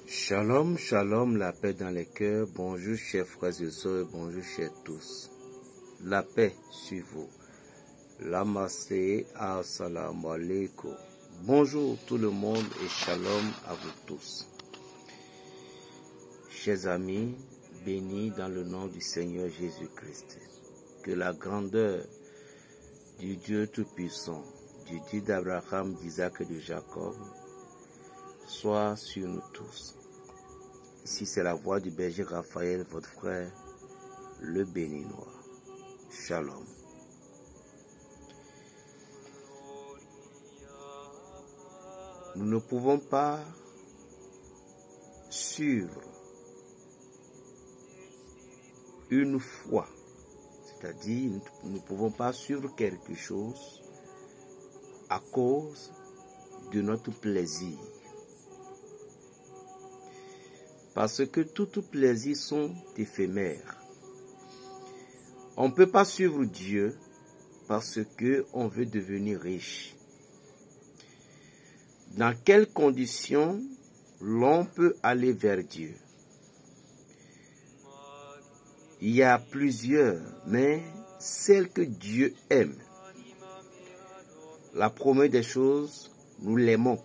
Shalom, shalom, la paix dans les cœurs. Bonjour chers frères et sœurs, bonjour chers tous. La paix sur vous. Lamassé, assalamu alaikum. Bonjour tout le monde et shalom à vous tous. Chers amis, bénis dans le nom du Seigneur Jésus-Christ. Que la grandeur du Dieu Tout-Puissant, du Dieu d'Abraham, d'Isaac et de Jacob, soit sur nous tous. Ici, c'est la voix du berger Raphaël, votre frère, le béninois. Shalom. Nous ne pouvons pas suivre une foi, c'est-à-dire nous ne pouvons pas suivre quelque chose à cause de notre plaisir. Parce que tous plaisirs sont éphémères. On ne peut pas suivre Dieu parce qu'on veut devenir riche. Dans quelles conditions l'on peut aller vers Dieu? Il y a plusieurs, mais celle que Dieu aime. La première des choses, nous l'aimons.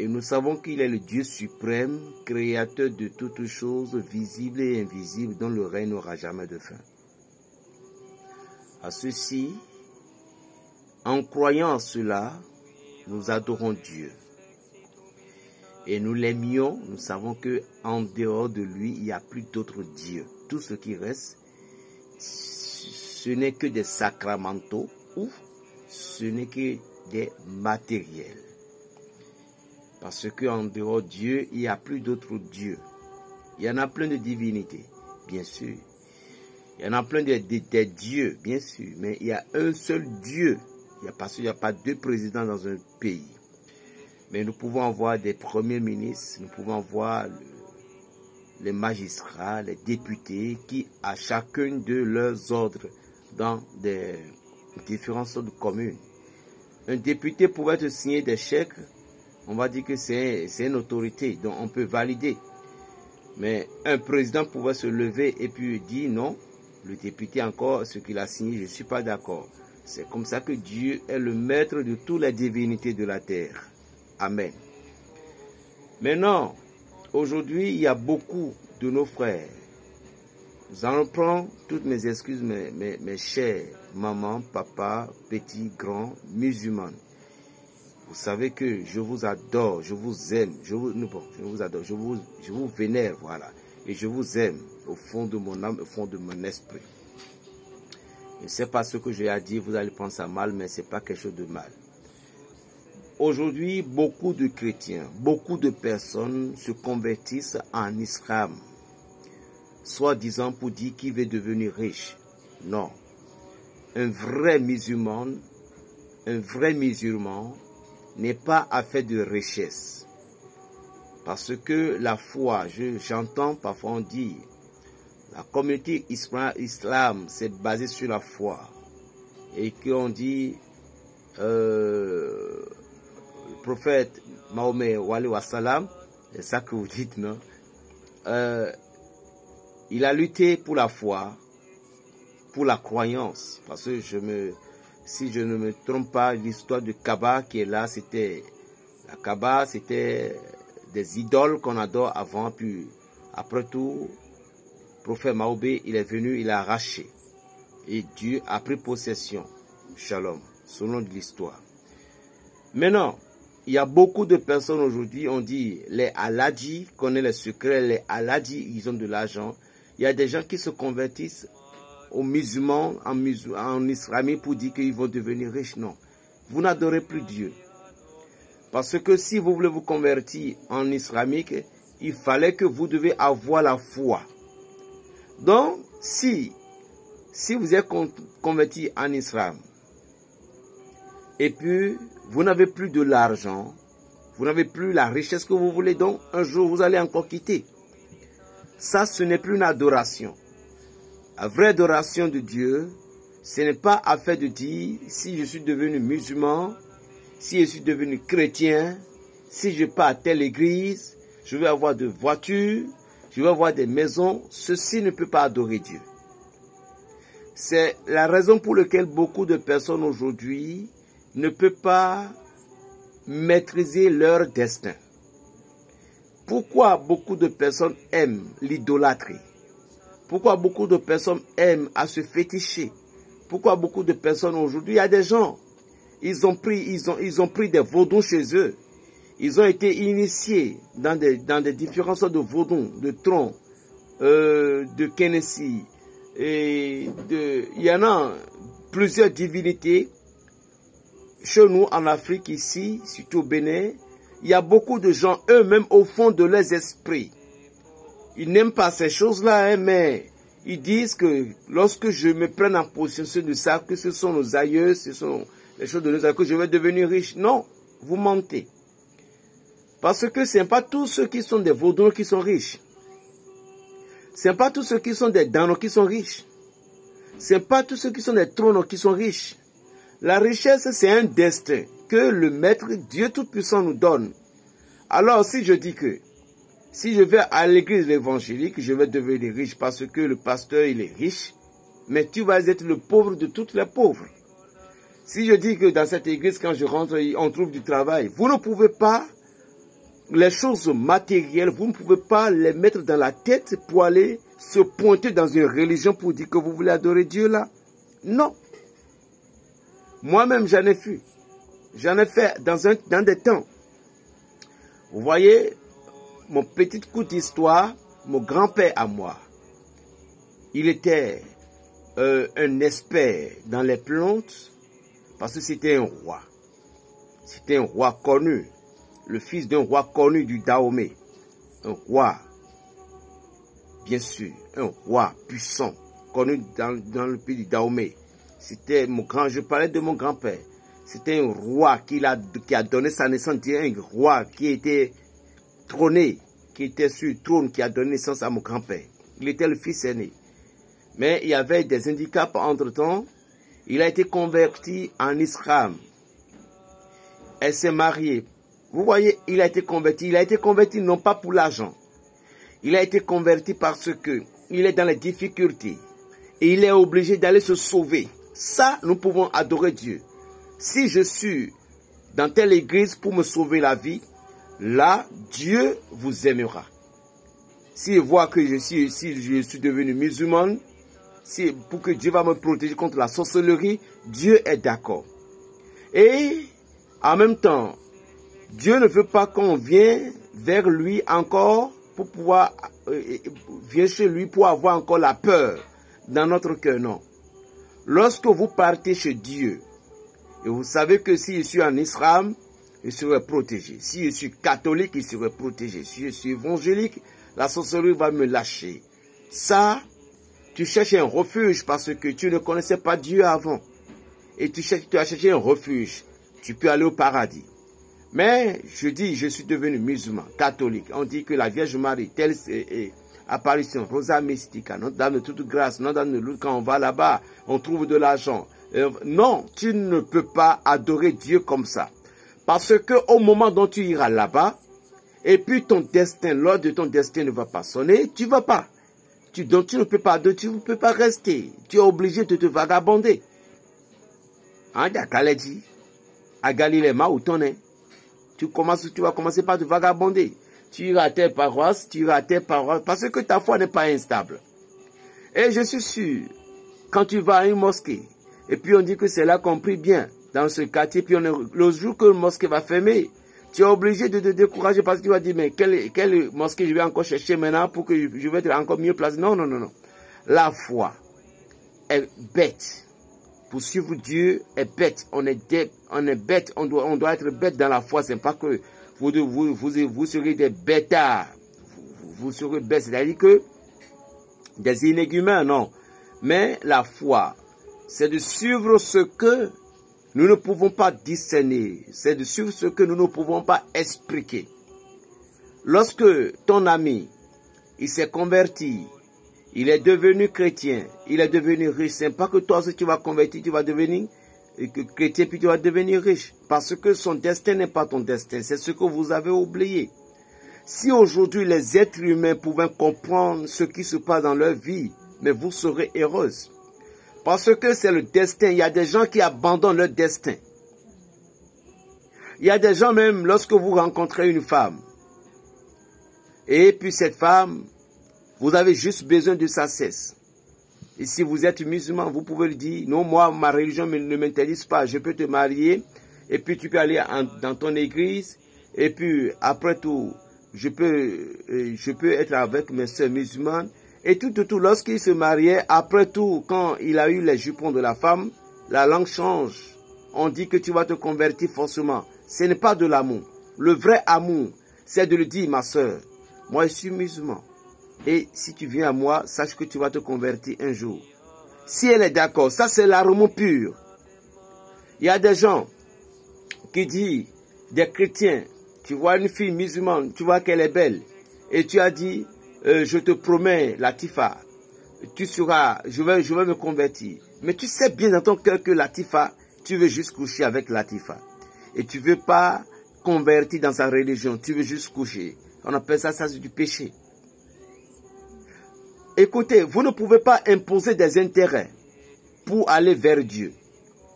Et nous savons qu'il est le Dieu suprême, créateur de toutes choses visibles et invisibles, dont le règne n'aura jamais de fin. À ceci, en croyant en cela, nous adorons Dieu. Et nous l'aimions, nous savons qu'en dehors de lui, il n'y a plus d'autres dieux. Tout ce qui reste, ce n'est que des sacramentaux ou ce n'est que des matériels. Parce qu'en dehors de Dieu, il n'y a plus d'autres dieux. Il y en a plein de divinités, bien sûr. Il y en a plein de dieux, bien sûr. Mais il y a un seul Dieu. Parce qu'il n'y a pas deux présidents dans un pays. Mais nous pouvons avoir des premiers ministres, nous pouvons avoir les magistrats, les députés qui, à chacun de leurs ordres dans des différentes sortes de communes. Un député pouvait te signer des chèques. On va dire que c'est une autorité, donc on peut valider. Mais un président pouvait se lever et puis dire non, le député encore, ce qu'il a signé, je ne suis pas d'accord. C'est comme ça que Dieu est le maître de toutes les divinités de la terre. Amen. Maintenant, aujourd'hui, il y a beaucoup de nos frères. J'en prends toutes mes excuses, mes chers mamans, papa, petits, grands, musulmans. Vous savez que je vous adore, je vous aime, je vous adore, je vous vénère, voilà. Et je vous aime au fond de mon âme, au fond de mon esprit. Je ne sais pas ce que j'ai à dire, vous allez penser à mal, mais ce n'est pas quelque chose de mal. Aujourd'hui, beaucoup de chrétiens, beaucoup de personnes se convertissent en islam, soi-disant pour dire qu'il veut devenir riche. Non. Un vrai musulman n'est pas affaire de richesse. Parce que la foi, j'entends parfois on dit, la communauté islam, c'est basé sur la foi. Et qu'on dit, le prophète Mahomet, c'est ça que vous dites, non? Il a lutté pour la foi, pour la croyance. Parce que si je ne me trompe pas, l'histoire de Kaaba qui est là, la Kaaba, c'était des idoles qu'on adore avant, puis après tout, le prophète Mahomet, il est venu, il a arraché. Et Dieu a pris possession. Shalom, selon l'histoire. Maintenant, il y a beaucoup de personnes aujourd'hui, on dit, les Aladji, connaissent les secrets, les Aladji, ils ont de l'argent. Il y a des gens qui se convertissent aux musulmans, en islamique pour dire qu'ils vont devenir riches. Non, vous n'adorez plus Dieu. Parce que si vous voulez vous convertir en islamique, il fallait que vous devez avoir la foi. Donc, si vous êtes converti en islam, et puis vous n'avez plus de l'argent, vous n'avez plus la richesse que vous voulez, donc un jour vous allez encore quitter. Ça, ce n'est plus une adoration. La vraie adoration de Dieu, ce n'est pas affaire de dire si je suis devenu musulman, si je suis devenu chrétien, si je pars à telle église, je vais avoir de voitures, je vais avoir des maisons. Ceci ne peut pas adorer Dieu. C'est la raison pour laquelle beaucoup de personnes aujourd'hui ne peuvent pas maîtriser leur destin. Pourquoi beaucoup de personnes aiment l'idolâtrie? Pourquoi beaucoup de personnes aiment à se féticher? Pourquoi beaucoup de personnes aujourd'hui, il y a des gens, ils ont pris des vaudons chez eux. Ils ont été initiés dans des différentes sortes de vaudons, de troncs, de Kenessi. Il y en a plusieurs divinités. Chez nous, en Afrique, ici, surtout au Bénin, il y a beaucoup de gens, eux-mêmes, au fond de leurs esprits. Ils n'aiment pas ces choses-là, hein, mais ils disent que lorsque je me prenne en possession de ça, que ce sont nos aïeux, ce sont les choses de nos aïeux, que je vais devenir riche. Non, vous mentez. Parce que ce n'est pas tous ceux qui sont des vaudons qui sont riches. Ce n'est pas tous ceux qui sont des danos qui sont riches. Ce n'est pas tous ceux qui sont des trônes qui sont riches. La richesse, c'est un destin que le Maître Dieu Tout-Puissant nous donne. Alors, si je dis que si je vais à l'église évangélique, je vais devenir riche parce que le pasteur, il est riche, mais tu vas être le pauvre de tous les pauvres. Si je dis que dans cette église, quand je rentre, on trouve du travail, vous ne pouvez pas, les choses matérielles, vous ne pouvez pas les mettre dans la tête pour aller se pointer dans une religion pour dire que vous voulez adorer Dieu là. Non. Moi-même, j'en ai fait. J'en ai fait dans des temps. Vous voyez, mon petit coup d'histoire, mon grand-père à moi, il était un expert dans les plantes parce que c'était un roi. C'était un roi connu, le fils d'un roi connu du Dahomey. Un roi, bien sûr, un roi puissant, connu dans le pays du Dahomey. C'était je parlais de mon grand-père. C'était un roi qui a donné sa naissance, un roi qui était trôné, qui était sur le trône, qui a donné naissance à mon grand-père. Il était le fils aîné. Mais il y avait des handicaps entre-temps. Il a été converti en islam. Elle s'est mariée. Vous voyez, il a été converti. Il a été converti non pas pour l'argent. Il a été converti parce que il est dans les difficultés. Et il est obligé d'aller se sauver. Ça, nous pouvons adorer Dieu. Si je suis dans telle église pour me sauver la vie, là, Dieu vous aimera. S'il voit que je suis devenu musulman, pour que Dieu va me protéger contre la sorcellerie, Dieu est d'accord. Et en même temps, Dieu ne veut pas qu'on vienne vers lui encore pour pouvoir viens chez lui pour avoir encore la peur dans notre cœur, non. Lorsque vous partez chez Dieu, et vous savez que si je suis en islam, je serai protégé. Si je suis catholique, je serai protégé. Si je suis évangélique, la sorcellerie va me lâcher. Ça, tu cherches un refuge parce que tu ne connaissais pas Dieu avant. Et tu as cherché un refuge. Tu peux aller au paradis. Mais je dis, je suis devenu musulman, catholique. On dit que la Vierge Marie, telle apparition, Rosa Mystica, Notre-Dame de toute grâce, Notre-Dame de Lourdes, quand on va là-bas, on trouve de l'argent. Non, tu ne peux pas adorer Dieu comme ça. Parce que au moment dont tu iras là-bas, et puis ton destin, l'heure de ton destin ne va pas sonner, tu ne vas pas. Donc tu ne peux pas rester. Tu es obligé de te vagabonder. Hein, dit, à Galilée, où t'en es? Tu vas commencer par te vagabonder. Tu iras à tes paroisses, parce que ta foi n'est pas instable. Et je suis sûr, quand tu vas à une mosquée, et puis on dit que c'est là qu'on prie bien, dans ce quartier, puis le jour que la mosquée va fermer, tu es obligé de te décourager parce que tu vas dire, mais quelle mosquée je vais encore chercher maintenant pour que je vais être encore mieux placé? Non, non, non, non. La foi est bête. Pour suivre Dieu est bête. On est bête. On doit être bête dans la foi. C'est pas que vous serez des bêtards. Vous serez bêtes. C'est-à-dire que des inégumens, non. Mais la foi, c'est de suivre ce que nous ne pouvons pas discerner. C'est de suivre ce que nous ne pouvons pas expliquer. Lorsque ton ami, il s'est converti, il est devenu chrétien, il est devenu riche, c'est pas que toi aussi tu vas convertir, tu vas devenir chrétien, puis tu vas devenir riche. Parce que son destin n'est pas ton destin. C'est ce que vous avez oublié. Si aujourd'hui les êtres humains pouvaient comprendre ce qui se passe dans leur vie, mais vous serez heureuse. Parce que c'est le destin. Il y a des gens qui abandonnent leur destin. Il y a des gens même, lorsque vous rencontrez une femme, et puis cette femme, vous avez juste besoin de sa cesse. Et si vous êtes musulman, vous pouvez lui dire, non, moi, ma religion ne m'interdit pas, je peux te marier, et puis tu peux aller dans ton église, et puis après tout, je peux être avec mes soeurs musulmanes. Et tout, lorsqu'il se mariait, après tout, quand il a eu les jupons de la femme, la langue change. On dit que tu vas te convertir forcément. Ce n'est pas de l'amour. Le vrai amour, c'est de lui dire, ma soeur, moi je suis musulman. Et si tu viens à moi, sache que tu vas te convertir un jour. Si elle est d'accord, ça c'est l'amour pur. Il y a des gens qui disent, des chrétiens, tu vois une fille musulmane, tu vois qu'elle est belle, et tu as dit, je te promets, Latifa, je vais me convertir. Mais tu sais bien dans ton cœur que Latifa, tu veux juste coucher avec Latifa. Et tu ne veux pas convertir dans sa religion, tu veux juste coucher. On appelle ça c'est du péché. Écoutez, vous ne pouvez pas imposer des intérêts pour aller vers Dieu.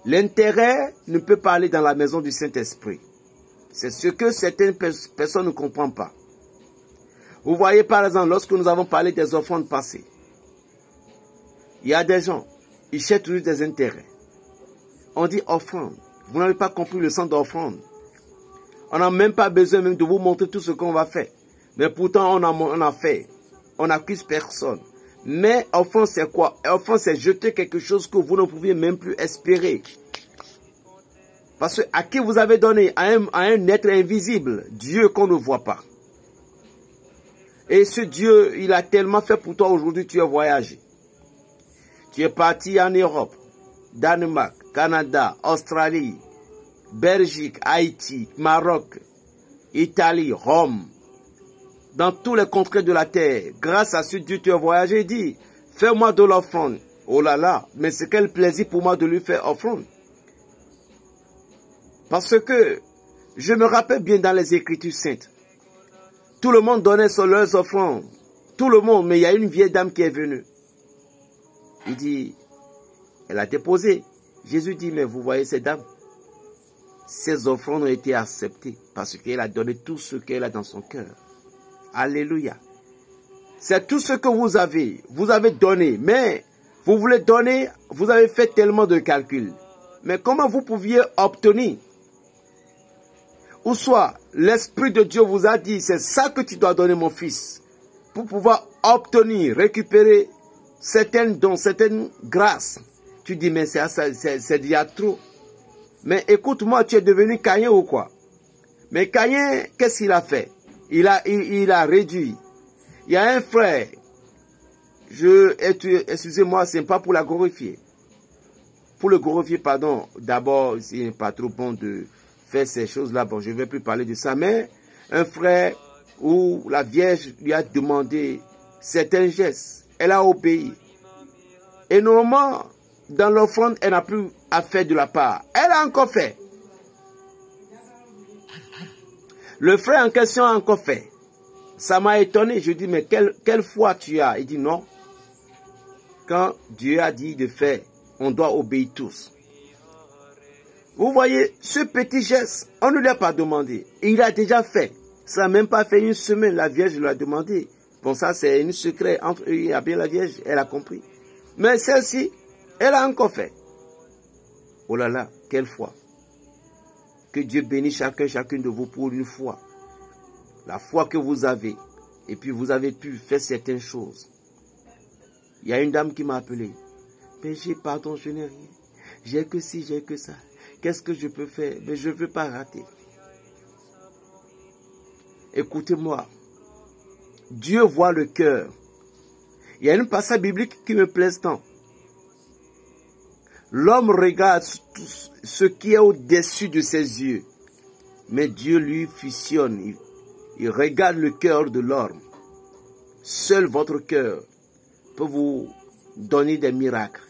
L'intérêt ne peut pas aller dans la maison du Saint-Esprit. C'est ce que certaines personnes ne comprennent pas. Vous voyez par exemple, lorsque nous avons parlé des offrandes passées, il y a des gens, ils cherchent toujours des intérêts. On dit offrande. Vous n'avez pas compris le sens d'offrande. On n'a même pas besoin même de vous montrer tout ce qu'on va faire. Mais pourtant, on a fait. On n'accuse personne. Mais offrande, c'est quoi? Offrande, c'est jeter quelque chose que vous ne pouviez même plus espérer. Parce que à qui vous avez donné? À un être invisible, Dieu qu'on ne voit pas. Et ce Dieu, il a tellement fait pour toi aujourd'hui, tu as voyagé. Tu es parti en Europe, Danemark, Canada, Australie, Belgique, Haïti, Maroc, Italie, Rome. Dans tous les contrées de la terre, grâce à ce Dieu, tu as voyagé et dit, fais-moi de l'offrande. Oh là là, mais c'est quel plaisir pour moi de lui faire offrande. Parce que je me rappelle bien dans les Écritures saintes, tout le monde donnait leurs offrandes. Tout le monde, mais il y a une vieille dame qui est venue. Il dit, elle a déposé. Jésus dit, mais vous voyez cette dame, ses offrandes ont été acceptées parce qu'elle a donné tout ce qu'elle a dans son cœur. Alléluia. C'est tout ce que vous avez donné, mais vous voulez donner, vous avez fait tellement de calculs. Mais comment vous pouviez obtenir? Ou soit, l'Esprit de Dieu vous a dit, c'est ça que tu dois donner mon fils, pour pouvoir obtenir, récupérer certaines dons, certaines grâces. Tu dis, mais c'est déjà trop. Mais écoute-moi, tu es devenu Caïn ou quoi? Mais Caïn, qu'est-ce qu'il a fait? Il a réduit. Il y a un frère, excusez-moi, ce n'est pas pour la glorifier. Pour le glorifier, pardon, d'abord, ce n'est pas trop bon de faire ces choses-là. Bon, je ne vais plus parler de ça, mais un frère où la Vierge lui a demandé certains gestes. Elle a obéi. Et normalement, dans l'offrande, elle n'a plus à faire de la part. Elle a encore fait. Le frère en question a encore fait. Ça m'a étonné. Je dis, mais quelle foi tu as? Il dit non. Quand Dieu a dit de faire, on doit obéir tous. Vous voyez, ce petit geste, on ne lui a pas demandé. Il a déjà fait. Ça n'a même pas fait une semaine. La Vierge lui a demandé. Bon, ça c'est un secret entre eux et bien la Vierge. Elle a compris. Mais celle-ci, elle a encore fait. Oh là là, quelle foi. Que Dieu bénisse chacune de vous pour une foi. La foi que vous avez. Et puis vous avez pu faire certaines choses. Il y a une dame qui m'a appelé. Mais j'ai pardon, je n'ai rien. J'ai que ci, j'ai que ça. Qu'est-ce que je peux faire? Mais je ne veux pas rater. Écoutez-moi. Dieu voit le cœur. Il y a une passage biblique qui me plaise tant. L'homme regarde ce qui est au-dessus de ses yeux. Mais Dieu lui fusionne. Il regarde le cœur de l'homme. Seul votre cœur peut vous donner des miracles.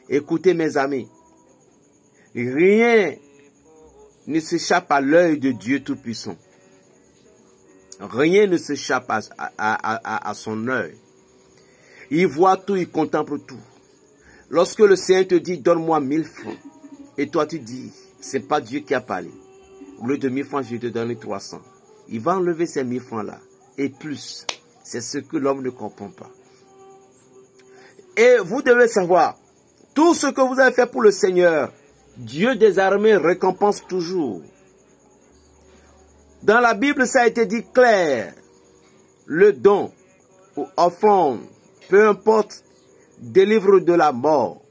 Écoutez mes amis. Rien ne s'échappe à l'œil de Dieu Tout-Puissant. Rien ne s'échappe à son œil. Il voit tout, il contemple tout. Lorsque le Seigneur te dit, donne-moi 1000 francs, et toi tu dis, c'est pas Dieu qui a parlé. Au lieu de 1000 francs, je vais te donner 300. Il va enlever ces 1000 francs-là. Et plus, c'est ce que l'homme ne comprend pas. Et vous devez savoir, tout ce que vous avez fait pour le Seigneur, Dieu des armées récompense toujours. Dans la Bible, ça a été dit clair. Le don ou offrande, peu importe, délivre de la mort.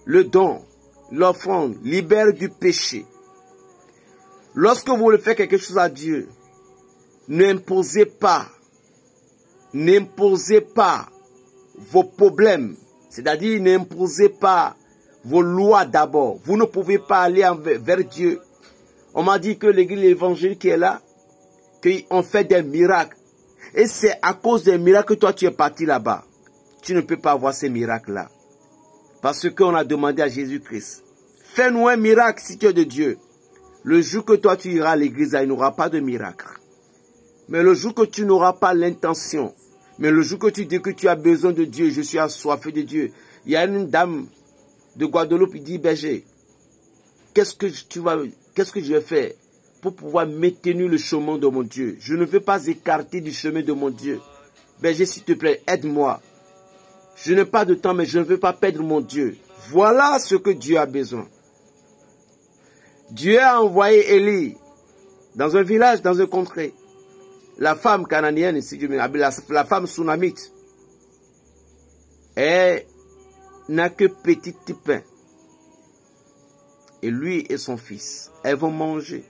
Le don, l'offrande, libère du péché. Lorsque vous voulez faire quelque chose à Dieu, n'imposez pas vos problèmes. C'est-à-dire, n'imposez pas vos lois d'abord. Vous ne pouvez pas aller vers Dieu. On m'a dit que l'église évangélique qui est là, qu'on fait des miracles. Et c'est à cause des miracles que toi tu es parti là-bas. Tu ne peux pas avoir ces miracles-là. Parce qu'on a demandé à Jésus-Christ, fais-nous un miracle si tu es de Dieu. Le jour que toi tu iras à l'église, il n'y aura pas de miracle. Mais le jour que tu n'auras pas l'intention, mais le jour que tu dis que tu as besoin de Dieu, je suis assoiffé de Dieu. Il y a une dame de Guadeloupe qui dit, berger, qu'est-ce que je vais faire pour pouvoir maintenir le chemin de mon Dieu? Je ne veux pas écarter du chemin de mon Dieu. Berger, s'il te plaît, aide-moi. Je n'ai pas de temps, mais je ne veux pas perdre mon Dieu. Voilà ce que Dieu a besoin. Dieu a envoyé Élie dans un village, dans un contrée. La femme cananéenne, la femme sunamite, elle n'a que petit pain. Et lui et son fils, elles vont manger.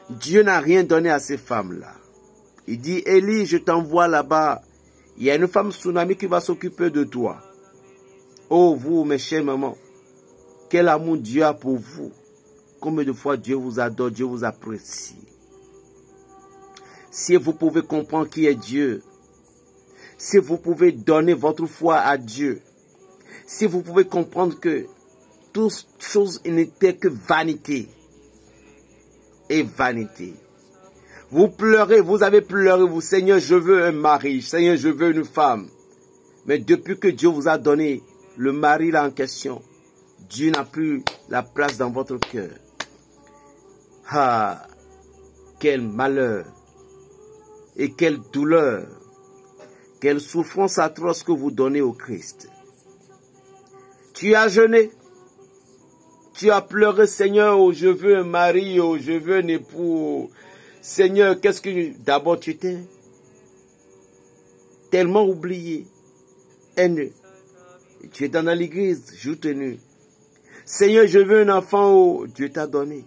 Dieu n'a rien donné à ces femmes-là. Il dit, Élie, je t'envoie là-bas. Il y a une femme sunamite qui va s'occuper de toi. Oh, vous, mes chers mamans, quel amour Dieu a pour vous. Combien de fois Dieu vous adore, Dieu vous apprécie. Si vous pouvez comprendre qui est Dieu, si vous pouvez donner votre foi à Dieu, si vous pouvez comprendre que toute chose n'était que vanité et vanité. Vous pleurez, vous avez pleuré, vous, Seigneur, je veux un mari, Seigneur, je veux une femme. Mais depuis que Dieu vous a donné le mari là en question, Dieu n'a plus la place dans votre cœur. Ah, quel malheur et quelle douleur, quelle souffrance atroce que vous donnez au Christ. Tu as jeûné, tu as pleuré, Seigneur, oh, je veux un mari, oh, je veux un époux. Seigneur, qu'est-ce que d'abord tu t'es tellement oublié, haineux. Et tu es dans l'église, jour tenu. Seigneur, je veux un enfant, oh, Dieu t'a donné.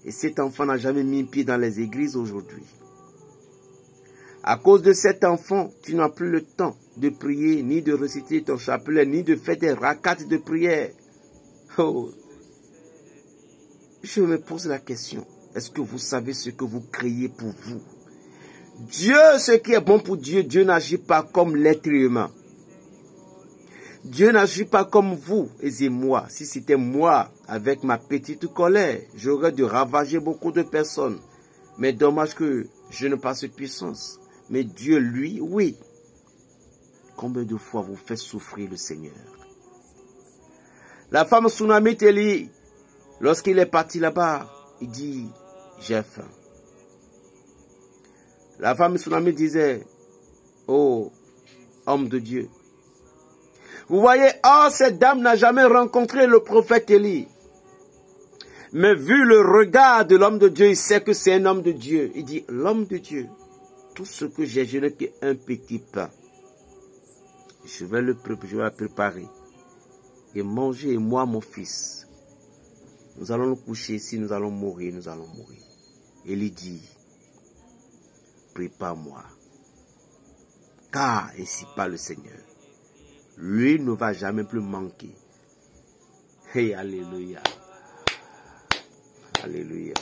Et cet enfant n'a jamais mis pied dans les églises aujourd'hui. À cause de cet enfant, tu n'as plus le temps de prier, ni de réciter ton chapelet, ni de faire des racates de prière. Oh. Je me pose la question, est-ce que vous savez ce que vous criez pour vous? Dieu, ce qui est bon pour Dieu, Dieu n'agit pas comme l'être humain. Dieu n'agit pas comme vous et moi. Si c'était moi, avec ma petite colère, j'aurais dû ravager beaucoup de personnes. Mais dommage que je n'ai pas cette puissance. Mais Dieu, lui, oui. Combien de fois vous faites souffrir le Seigneur? La femme sunamite, Élie, lorsqu'il est parti là-bas, il dit, j'ai faim. La femme sunamite disait, oh, homme de Dieu. Vous voyez, oh, cette dame n'a jamais rencontré le prophète Élie. Mais vu le regard de l'homme de Dieu, il sait que c'est un homme de Dieu. Il dit, l'homme de Dieu, tout ce que j'ai, je n'ai qu'un petit pain. Je vais le préparer et manger, et moi, mon fils. Nous allons nous coucher ici, nous allons mourir, nous allons mourir. Élie dit, prépare-moi. Car ici pas le Seigneur. Lui ne va jamais plus manquer. Hey, alléluia. Alléluia.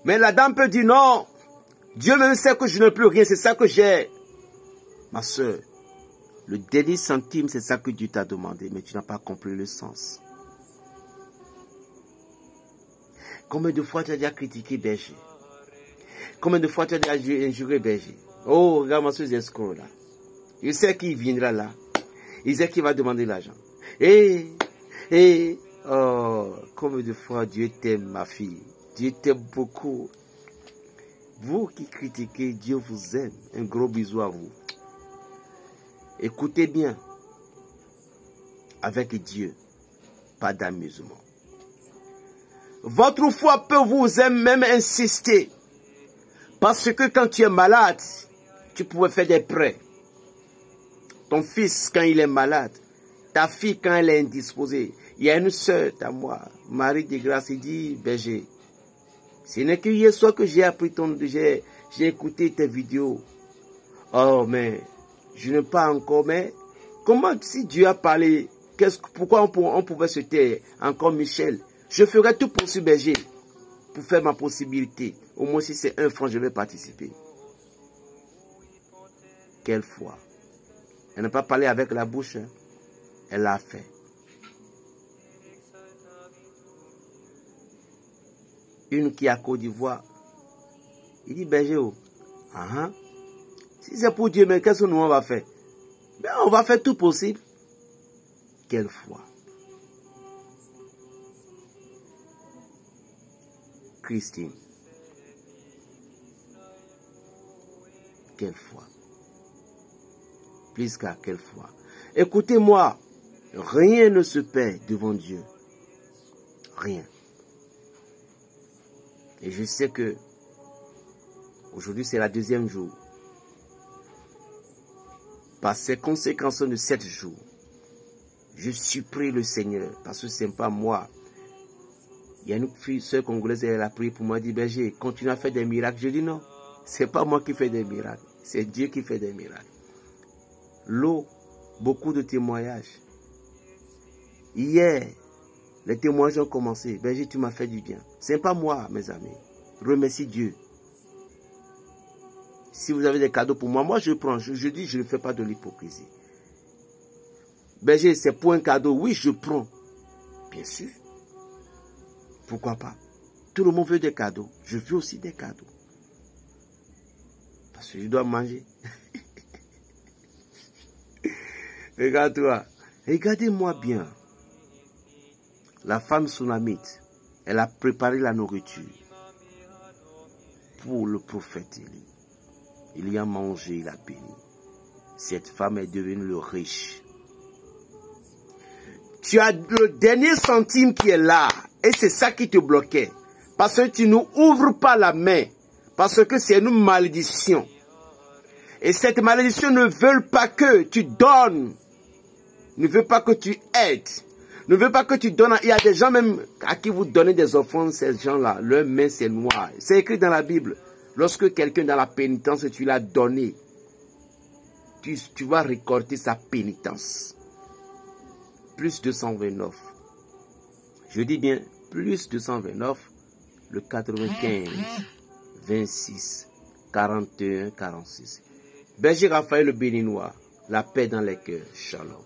Mais la dame peut dire non. Dieu même sait que je n'ai plus rien, c'est ça que j'ai. Ma soeur, Le dernier centime, c'est ça que Dieu t'a demandé, mais tu n'as pas compris le sens. Combien de fois tu as déjà critiqué berger? Combien de fois tu as déjà injuré berger? Oh, regarde-moi ces escrocs là. Je sais qu'il viendra là. Il sait qu'il va demander l'argent. Oh, combien de fois Dieu t'aime, ma fille. Dieu t'aime beaucoup. Vous qui critiquez, Dieu vous aime. Un gros bisou à vous. Écoutez bien. Avec Dieu, pas d'amusement. Votre foi peut vous même insister. Parce que quand tu es malade, tu pouvais faire des prêts. Ton fils, quand il est malade, ta fille, quand elle est indisposée. Il y a une soeur à moi, Marie de Grâce, il dit, berger, ce n'est que hier soir que j'ai appris j'ai écouté tes vidéos. Oh, mais je n'ai pas encore, mais comment, si Dieu a parlé, pourquoi on pouvait se taire? Encore Michel, je ferai tout pour ce berger, pour faire ma possibilité. Au moins si c'est 1 franc, je vais participer. Quelle foi. Elle n'a pas parlé avec la bouche, hein. Elle l'a fait. Une qui est à Côte d'Ivoire, il dit, berger, si c'est pour Dieu, mais qu'est-ce que nous on va faire? Ben, on va faire tout possible. Quelle foi. Christine. Quelle foi. Plus qu'à quelle foi. Écoutez-moi, rien ne se perd devant Dieu. Rien. Et je sais que aujourd'hui c'est la 2e jour. Par ces conséquences de 7 jours, je supplie le Seigneur, parce que ce n'est pas moi. Il y a une fille, sœur congolaise, elle a prié pour moi, elle dit, berger, continue à faire des miracles. Je dis non, ce n'est pas moi qui fais des miracles, c'est Dieu qui fait des miracles. L'eau, beaucoup de témoignages. Hier, les témoignages ont commencé. Berger, tu m'as fait du bien. Ce n'est pas moi, mes amis. Remercie Dieu. Si vous avez des cadeaux pour moi, moi je prends. Je dis, je ne fais pas de l'hypocrisie. Berger, c'est pour un cadeau. Oui, je prends. Bien sûr. Pourquoi pas? Tout le monde veut des cadeaux. Je veux aussi des cadeaux. Parce que je dois manger. Regarde-toi. Regardez-moi bien. La femme Sunamite, elle a préparé la nourriture pour le prophète Élie. Il y a mangé, il a béni. Cette femme est devenue le riche. Tu as le dernier centime qui est là. Et c'est ça qui te bloquait. Parce que tu n'ouvres pas la main. Parce que c'est une malédiction. Et cette malédiction ne veut pas que tu donnes. Ne veut pas que tu aides. Ne veut pas que tu donnes. Il y a des gens même à qui vous donnez des offrandes, ces gens-là. Leur main, c'est noir. C'est écrit dans la Bible. Lorsque quelqu'un dans la pénitence, tu l'as donné, tu vas récolter sa pénitence. Plus 229. Je dis bien plus 229, le 95, 26, 41, 46. Berger Raphaël le Béninois, la paix dans les cœurs. Shalom.